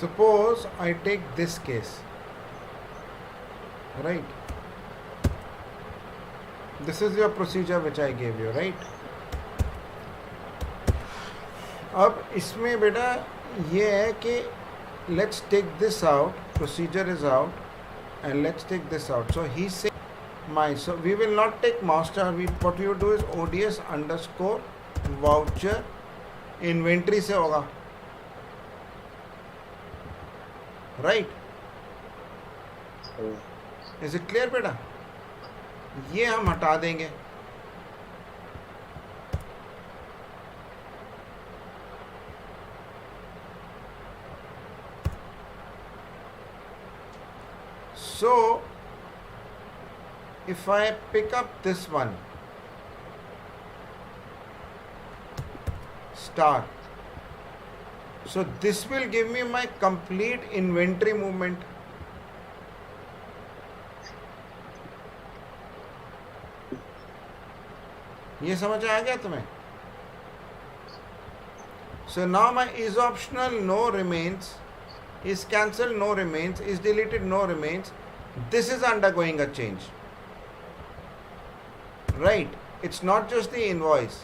Suppose I take this case, right? This is your procedure which I gave you, right? अब इसमें बेटा ये है कि let's take this out, procedure is out, and let's take this out. So he say so we will not take master. What we will do is ODS underscore voucher inventory से होगा, right? Is it clear बेटा? ये हम हटा देंगे. So if I pick up this one, star, so this will give me my complete inventory movement. ये समझ आ गया तुम्हें? So now my is optional, no remains, is cancelled, no remains, is deleted, no remains. This is undergoing a change, right? It's not just the invoice.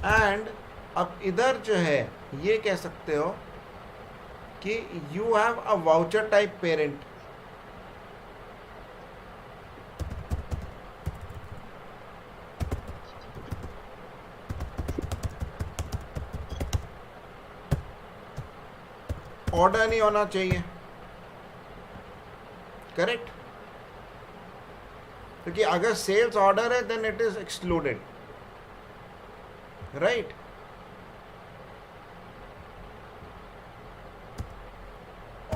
And अब इधर जो है ये कह सकते हो कि you have a voucher type parent. Order नहीं होना चाहिए, करेक्ट? क्योंकि अगर सेल्स ऑर्डर है then it is excluded, right?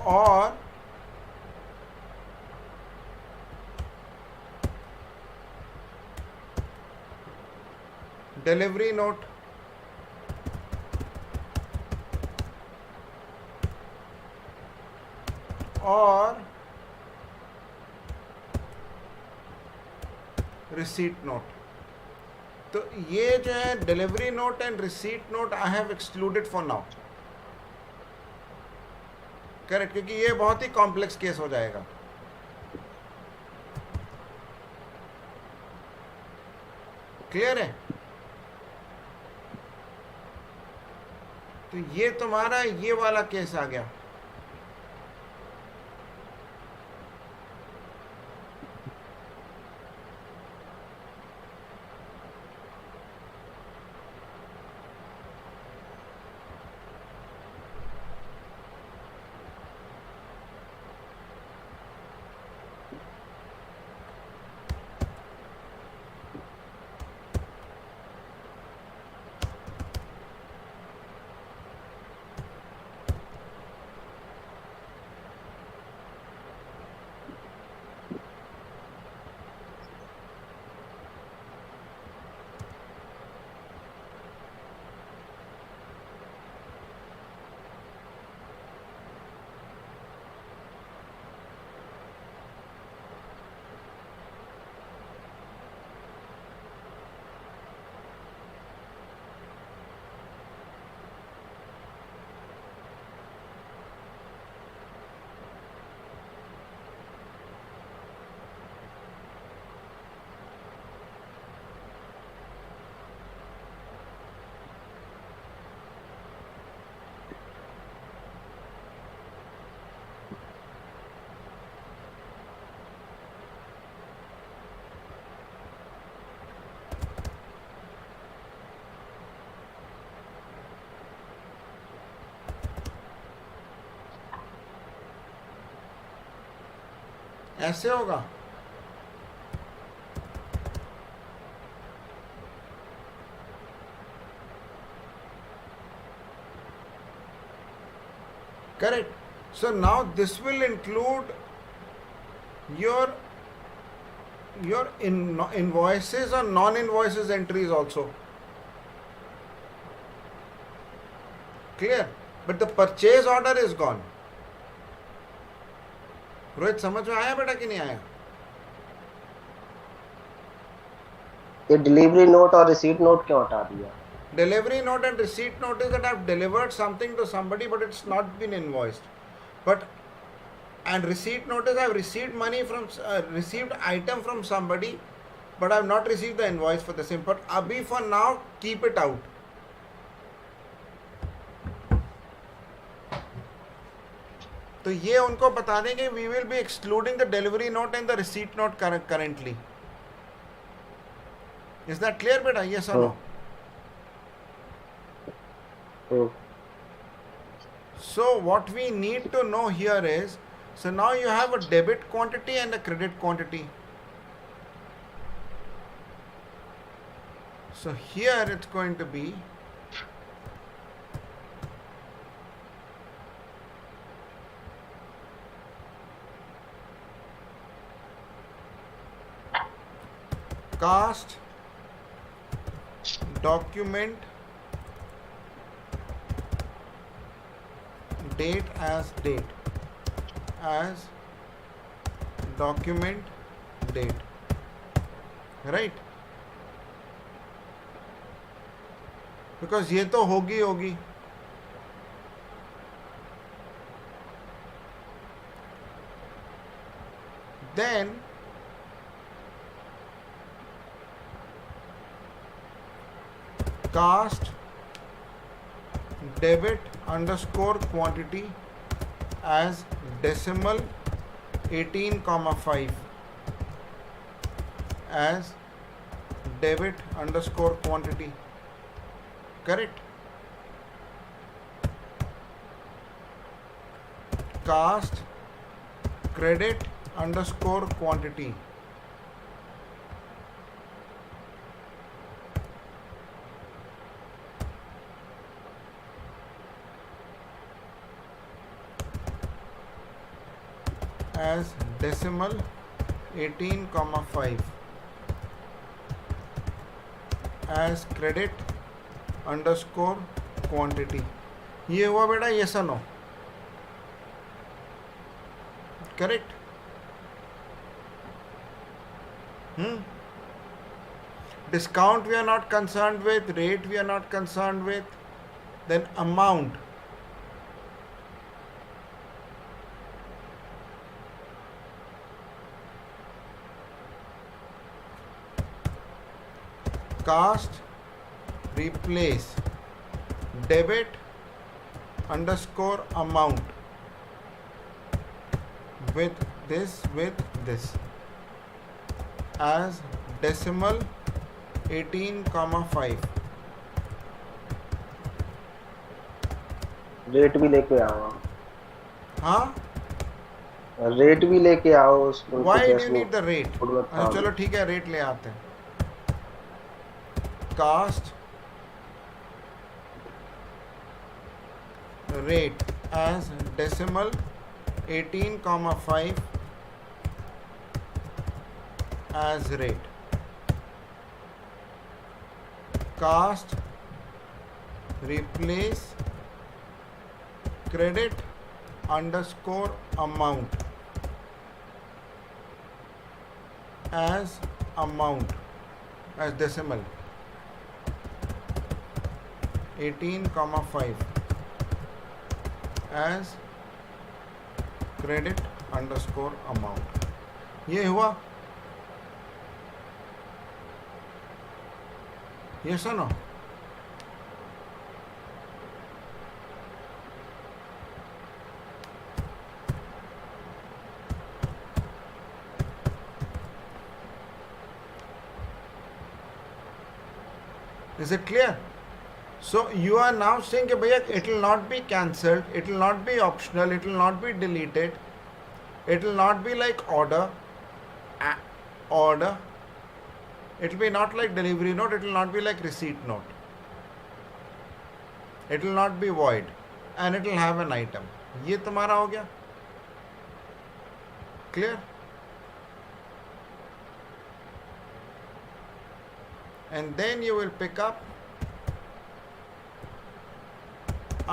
और डिलीवरी नोट, और रिसीट नोट. तो ये जो है delivery note and receipt note I have excluded for now, correct? क्योंकि ये बहुत ही कॉम्प्लेक्स केस हो जाएगा. क्लियर है? तो ये तुम्हारा ये वाला केस आ गया. ऐसे होगा. Correct. So now this will include your invoices or non-invoices entries also. Clear? But the purchase order is gone. Rohit समझ में आया बेटा कि नहीं आया? ये डिलीवरी नोट और रिसीट नोट क्यों हटा दिया? Delivery note and receipt note is that I've delivered something to somebody but it's not been invoiced. But and receipt notice I've received money from received item from somebody but I've not received the invoice for the same. But abhi for now keep it out. तो ये उनको बता देंगे we will be excluding the delivery note and the receipt note currently. Is that clear, beta? Yes or no? So what we need to know here is, so now you have a debit quantity and a credit quantity. So here it's going to be cast document date as document date, right? Because ये तो होगी then cast debit underscore quantity as decimal 18,5 as debit underscore quantity. Correct? Cast credit underscore quantity as decimal 18,5 as credit underscore quantity. ये हुआ बेटा yes or no? Correct? Discount we are not concerned with, rate we are not concerned with, then amount. Cast replace debit underscore amount with this as decimal 18,5. Rate भी लेके आओ. हाँ, rate भी लेके आओ उसको. why do you need the rate? चलो ठीक है, रेट ले आते हैं. Cast rate as decimal 18,5 as rate. Cast replace credit underscore amount as decimal 18,5 as credit underscore amount. ये हुआ? Yes or no? Is it clear? So you are now saying कि भैया it will not be cancelled, it will not be optional, it will not be deleted, it will not be like order, it will be not like delivery note, it will not be like receipt note, it will not be void, and it will have an item. ये तुम्हारा हो गया? Clear? And then you will pick up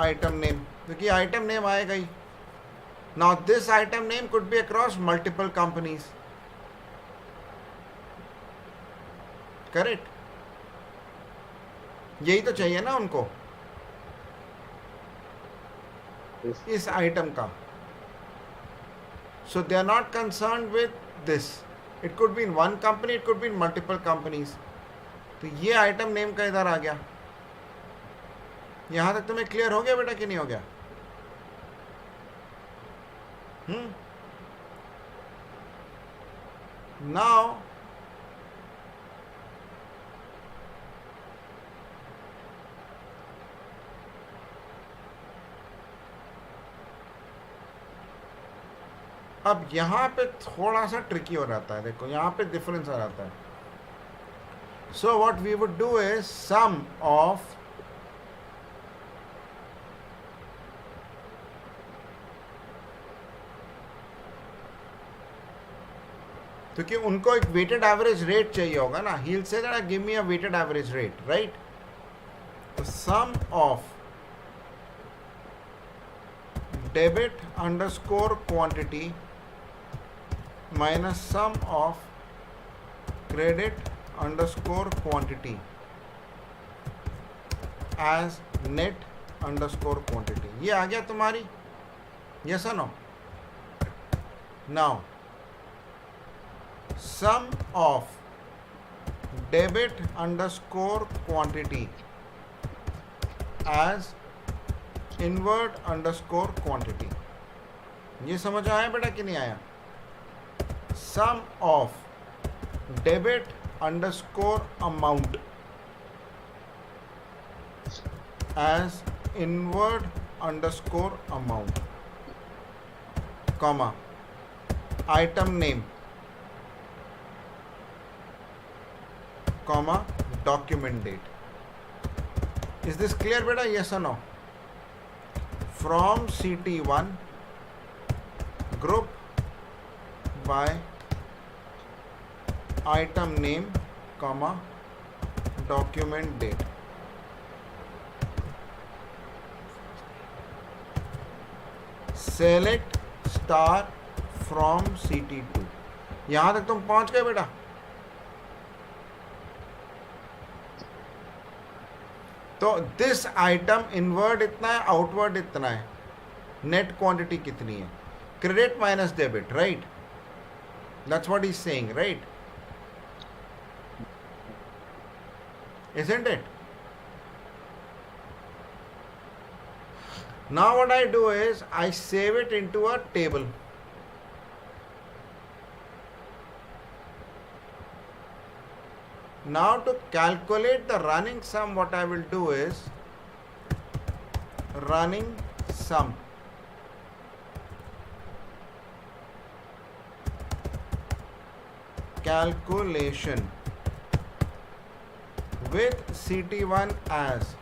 item name, क्योंकि item name आएगा ही. Now this item name could be across multiple companies. Correct? यही तो चाहिए ना उनको इस आइटम का. So they are not concerned with this. It could be in one company, it could be in multiple companies. तो ये आइटम नेम का इधर आ गया. यहां तक तुम्हें क्लियर हो गया बेटा कि नहीं हो गया? Now अब यहाँ पे थोड़ा सा ट्रिकी हो जाता है. देखो यहाँ पे डिफरेंस आ जाता है. So what we would do is sum of क्योंकि उनको एक वेटेड एवरेज रेट चाहिए होगा ना. He will say that give me a weighted average rate, right? तो sum of debit underscore quantity minus sum of credit underscore quantity as net underscore quantity. ये आ गया तुम्हारी? yes or no? Now sum of debit underscore quantity as inward underscore quantity. ये समझ आया बेटा कि नहीं आया? Sum of debit underscore amount as inward underscore amount, comma, item name, comma, document date. Is this clear beta? Yes or no? From CT1 group by item name, comma, document date. Select star from CT2. यहां तक तुम पहुंच गए बेटा? तो this item inward इतना है, outward इतना है. नेट क्वांटिटी कितनी है? Credit minus debit, right? That's what he's saying, right? Isn't it? Now what I do is I save it into a table. Now to calculate the running sum, what I will do is running sum. Calculation with CT1 as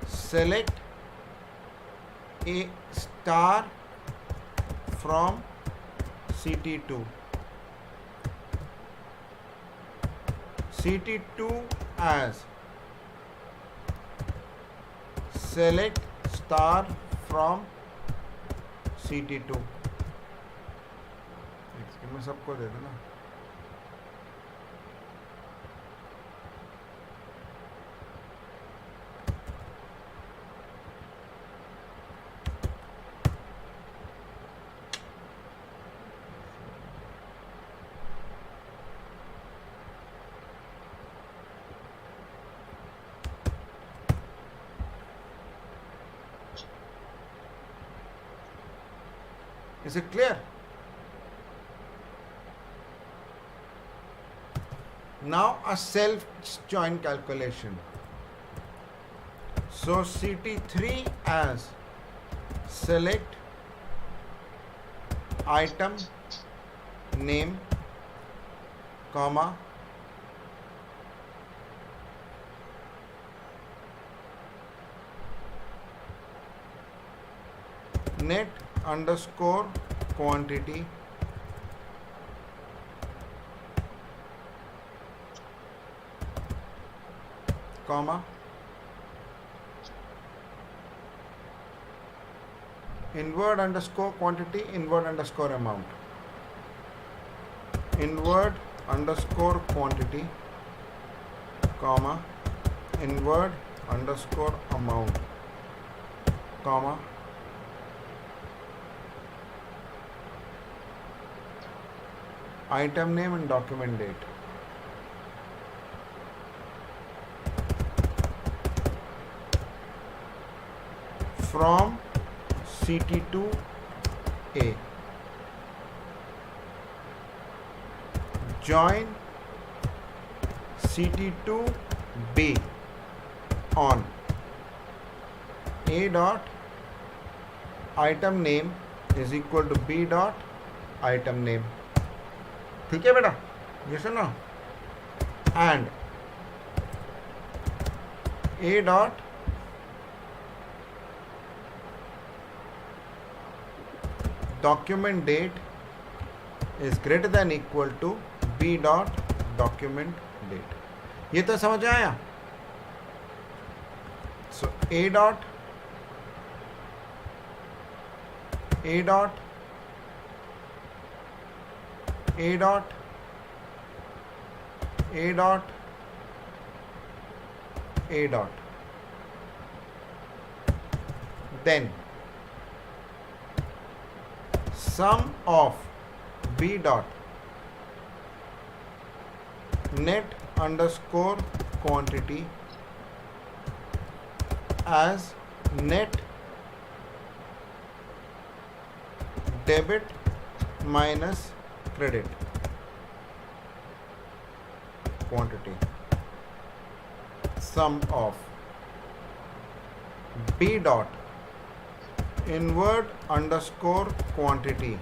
select a star from CT2. CT2 as select star from CT2. मैं सबको दे देना. Is it clear? Now a self join calculation. So CT3 as select item name, comma, net underscore quantity, comma, inward underscore quantity, inward underscore amount, inward underscore quantity, comma, inward underscore amount, comma, item name and document date. From CT2A. Join CT2B on A dot item name is equal to B dot item name. ठीक है बेटा, ये सुनो, and A dot document date is greater than equal to B dot document date. ये तो समझ आया. So A dot A dot A dot A dot A dot, then sum of B dot net underscore quantity as net debit minus credit quantity. Sum of B dot inward underscore quantity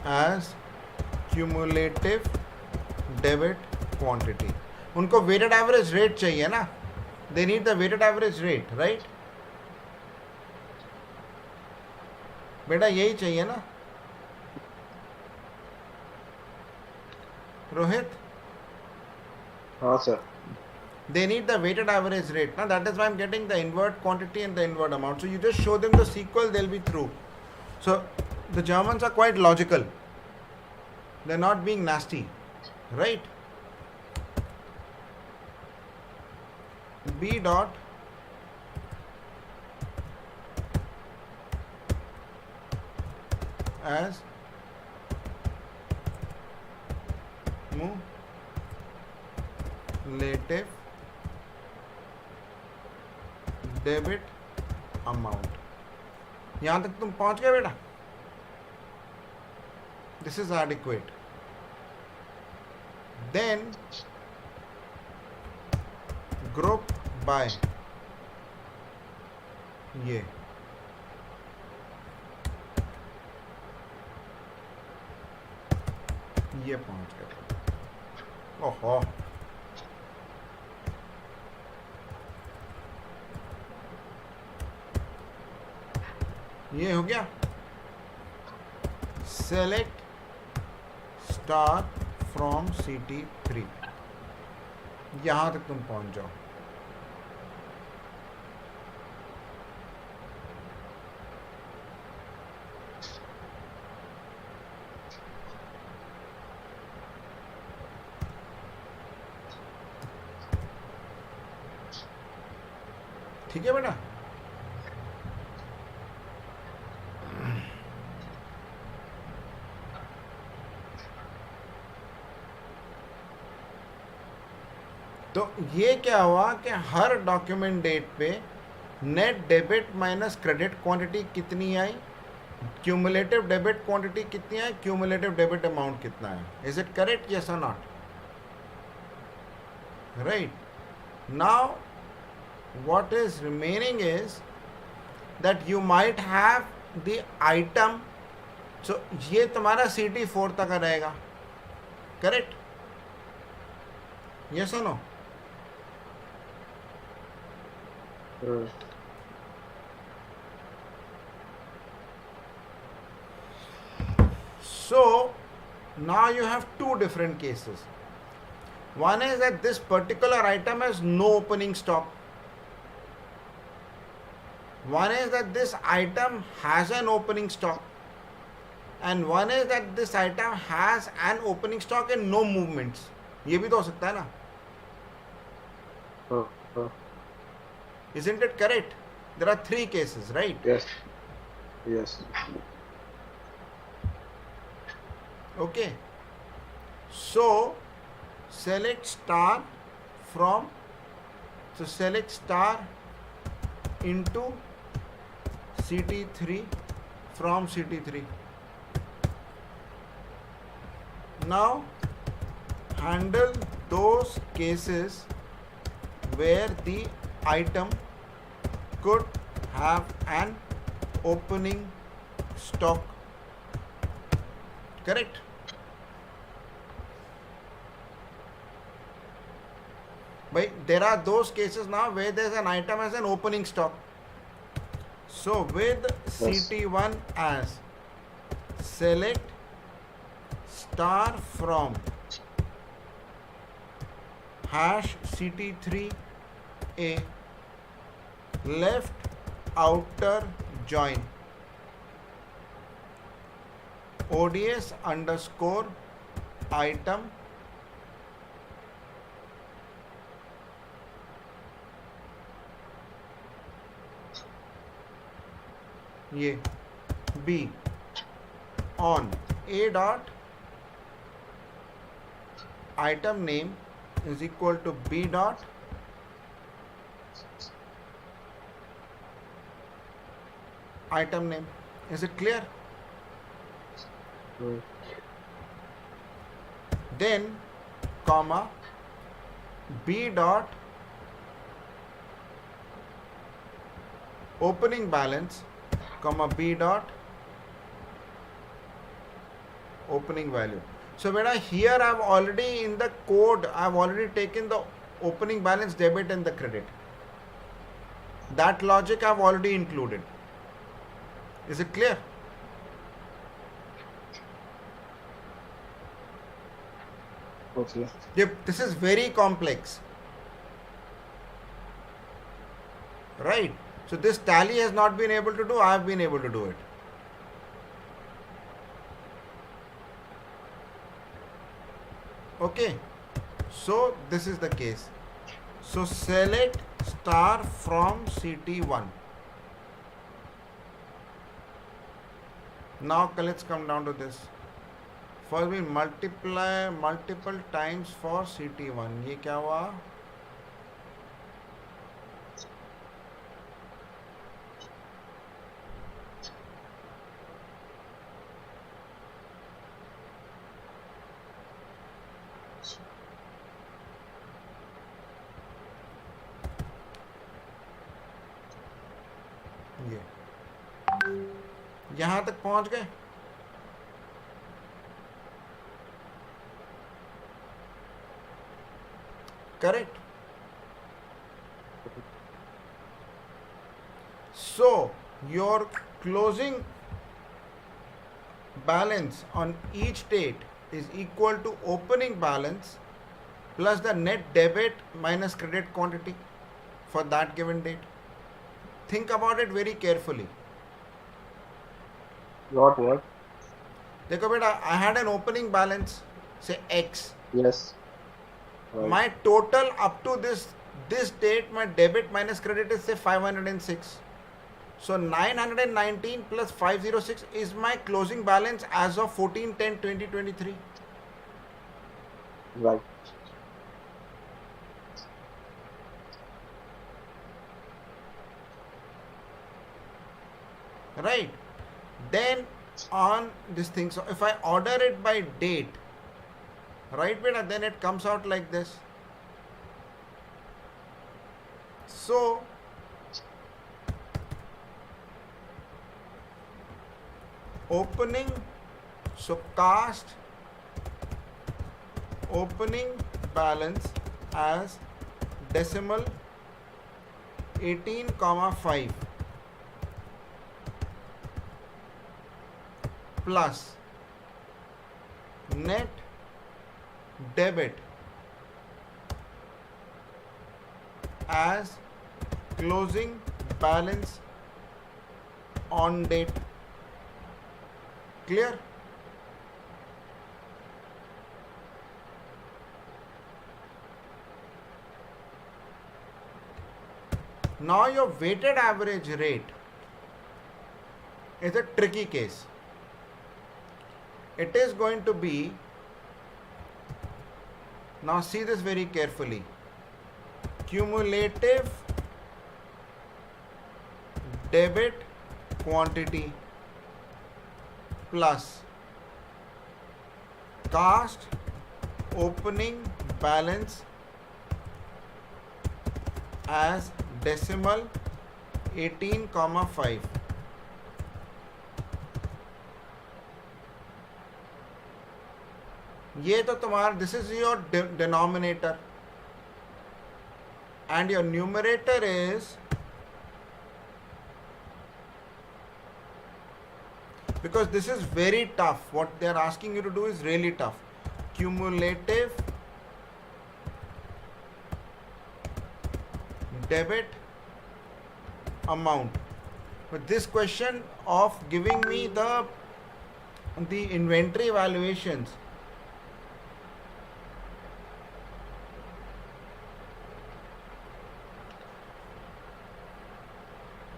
as cumulative debit quantity. उनको weighted average rate चाहिए ना, they need the weighted average rate, right? बेटा यही चाहिए ना रोहित? हाँ sir. They need the weighted average rate. Now that is why I'm getting the inward quantity and the inward amount. So you just show them the sequel, they'll be through. So the Germans are quite logical. They're not being nasty, right? B dot as cumulative debit amount. यहाँ तक तुम पहुँच गए बेटा? This is adequate. Then group by ये पहुंच गए. ओहो, ये हो गया. Select star from CT3. यहां तक तुम पहुंच जाओ. ठीक है बेटा? तो ये क्या हुआ कि हर डॉक्यूमेंट डेट पे net debit minus credit quantity कितनी आई, क्यूमुलेटिव डेबिट क्वांटिटी कितनी आई, क्यूमुलेटिव डेबिट अमाउंट कितना है. Is it correct? यस और not? Right. Now what is remaining is that you might have the item. So ये तुम्हारा CT4 तक रहेगा, correct? yes or no? So now you have two different cases. One is that this particular item has no opening stock. One is that this item has an opening stock, and one is that this item has an opening stock and no movements. ये भी तो हो सकता है ना? uh, uh, Isn't it correct? There are three cases, right? yes, yes, Okay. So select star from, so select star into CT3 from CT3. Now handle those cases where the item could have an opening stock. Correct? But there are those cases now where there's an item as an opening stock. So with yes, CT1 as select star from hash CT3A left outer join ODS underscore item ये B on A dot item name is equal to B dot item name. Is it clear? mm, Then comma B dot opening balance comma B dot opening value. So when I here I've already in the code I've already taken the opening balance debit and the credit. That logic I've already included. Is it clear? okay, Yep, this is very complex. Right? So this tally has not been able to do, I have been able to do it. Okay. So this is the case. So select star from CT1. Now let's come down to this. First we multiply multiple times for CT1. ये क्या हुआ? ये यहां तक पहुंच गए. Correct. So your closing balance on each date is equal to opening balance plus the net debit minus credit quantity for that given date. Think about it very carefully. what, देखो बेटा, I had an opening balance, say X. yes, right, My total up to this date, my debit minus credit is say 506. So 919 plus 506 is my closing balance as of 14/10/2023. right, Right? Then on this thing, so if I order it by date, right beta, then it comes out like this. So opening, so cast opening balance as decimal 18,5 plus net debit as closing balance on date. Clear? Now your weighted average rate is a tricky case. It is going to be, now see this very carefully, cumulative debit quantity plus cast opening balance as decimal 18,5. ये तो तुम्हारा, this is your denominator and your numerator is, because this is very tough, what they are asking you to do is really tough, cumulative debit amount. But this question of giving me the inventory valuations,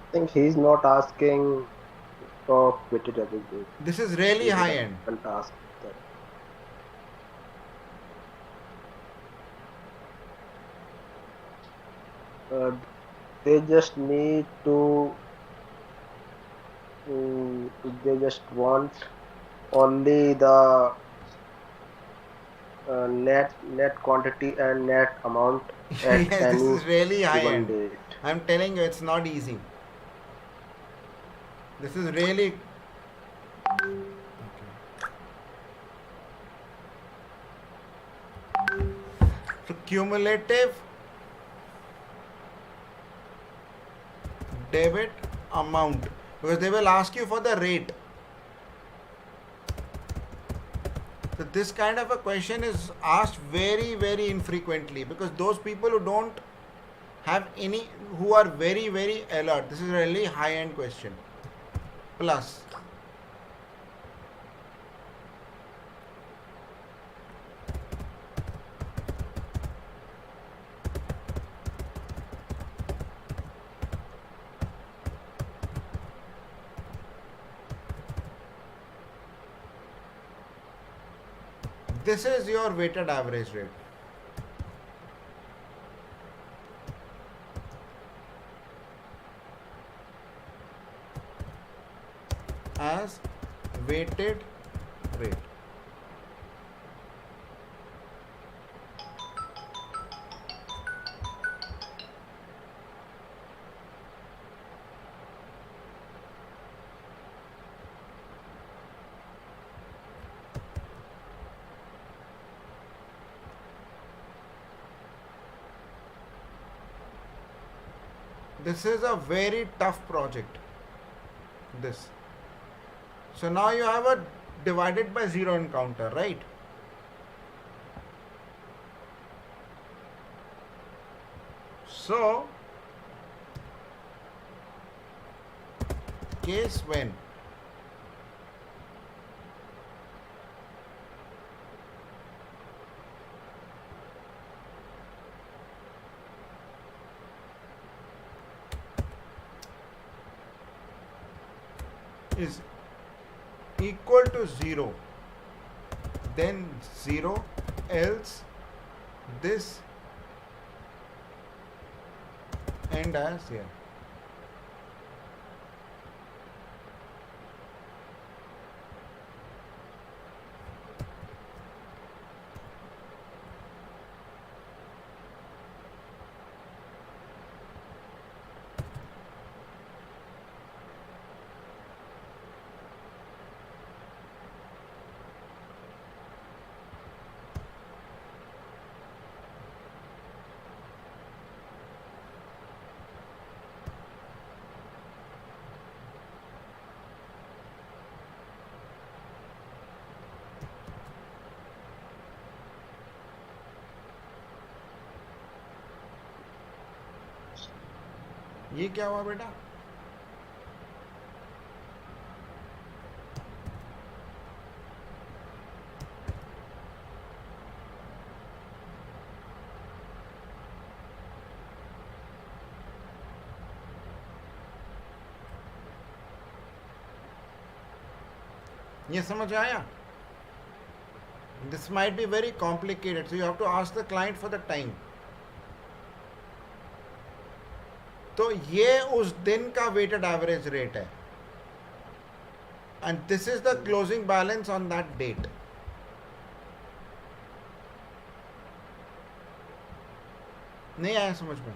I think he's not asking of weighted average rate. this is really high end. Can't ask that. They just need to. They just want only the net quantity and net amount at Yes, this any is really high given end. date. I'm telling you, it's not easy. This is really. So cumulative debit amount, because they will ask you for the rate. So this kind of a question is asked very, very infrequently, because those people who don't have any, who are very, very alert, this is a really high end question. Plus this is your weighted average rate. As weighted rate. This is a very tough project. This. So now you have a divided by zero encounter, right? So case when is equal to 0, then 0, else this end as here. ये क्या हुआ बेटा? ये समझ आया? This might be very complicated, so you have to ask the client for the time. तो ये उस दिन का weighted average rate है, and this is the closing balance on that date. नहीं आया समझ में?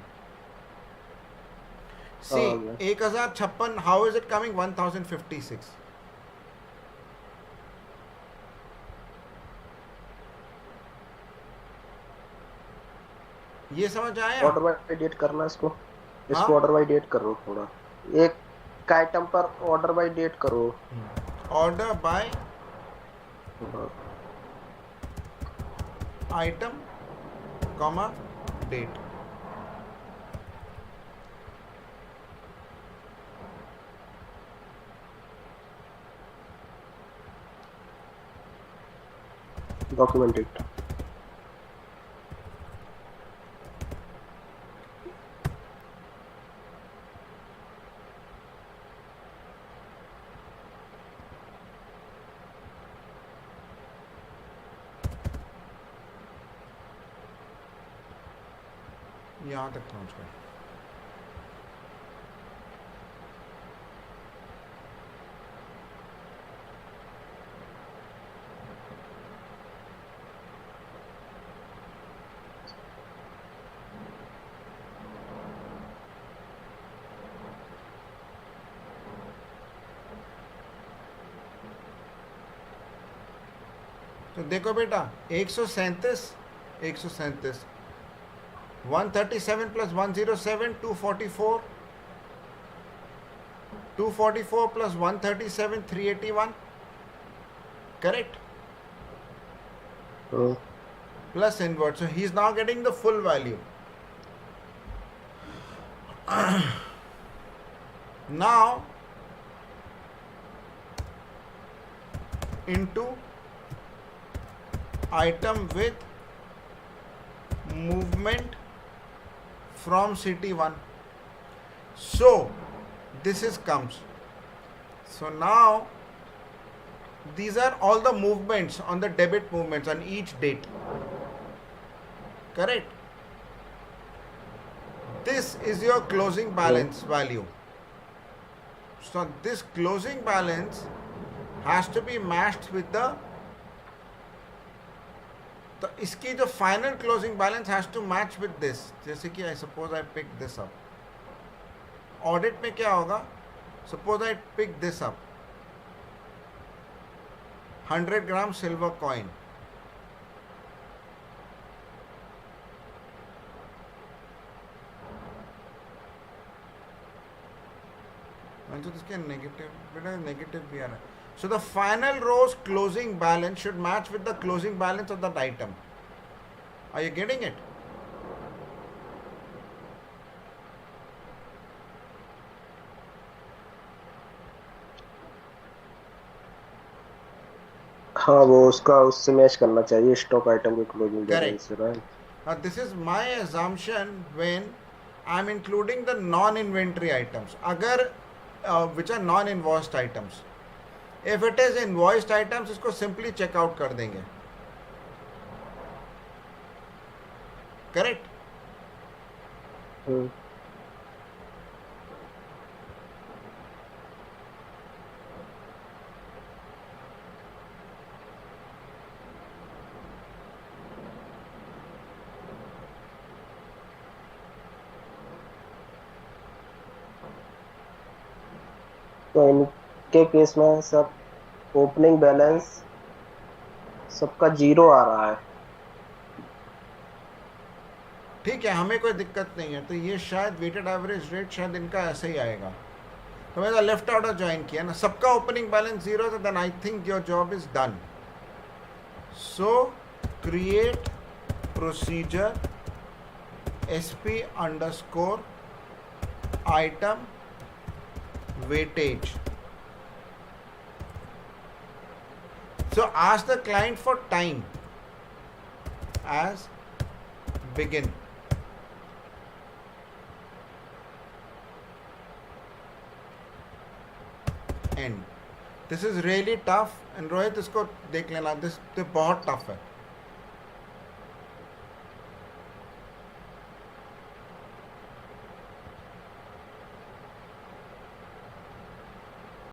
See, 1056, how is it coming 1056? ये समझ आया? ऑर्डर बाय डेट करना इसको ऑर्डर बाय डेट करो थोड़ा, एक आइटम पर ऑर्डर बाय डेट करो। Order by item comma date. Document it. यहाँ तक पहुँच गए। तो देखो बेटा 137 137 plus 107 244 244 plus 137 381, correct? Plus invert, so he is now getting the full value. Now into item with movement from CT1. So this is comes. So now these are all the movements on the debit movements on each date, correct? This is your closing balance value. So this closing balance has to be matched with the, तो इसकी जो final closing balance has to match with this. जैसे कि I suppose I pick this up, audit में क्या होगा, suppose I pick this up 100 gram silver coin, तो इसके नेगेटिव, बेटा नेगेटिव भी आ रहा है। So the final row's closing balance should match with the closing balance of that item. Are you getting it? हाँ, वो उसका उससे मैच करना चाहिए स्टॉक आइटम के क्लोजिंग बैलेंस से, right? Now this is my assumption when I am including the non-inventory items. अगर which are non-invoiced items. If it is invoiced items, इसको simply check out कर देंगे, correct? तो इनके केस में सब ओपनिंग बैलेंस सबका 0 आ रहा है। ठीक है, हमें कोई दिक्कत नहीं है। तो ये शायद वेटेड एवरेज रेट शायद इनका ऐसे ही आएगा। तो मैंने लेफ्ट ऑर्डर ज्वाइन किया ना, सबका ओपनिंग बैलेंस 0, तो then I think your job is done. So create procedure SP_ item weightage. So ask the client for time as begin. End. This is really tough and Rohit इसको देख लेना, this बहुत tough है.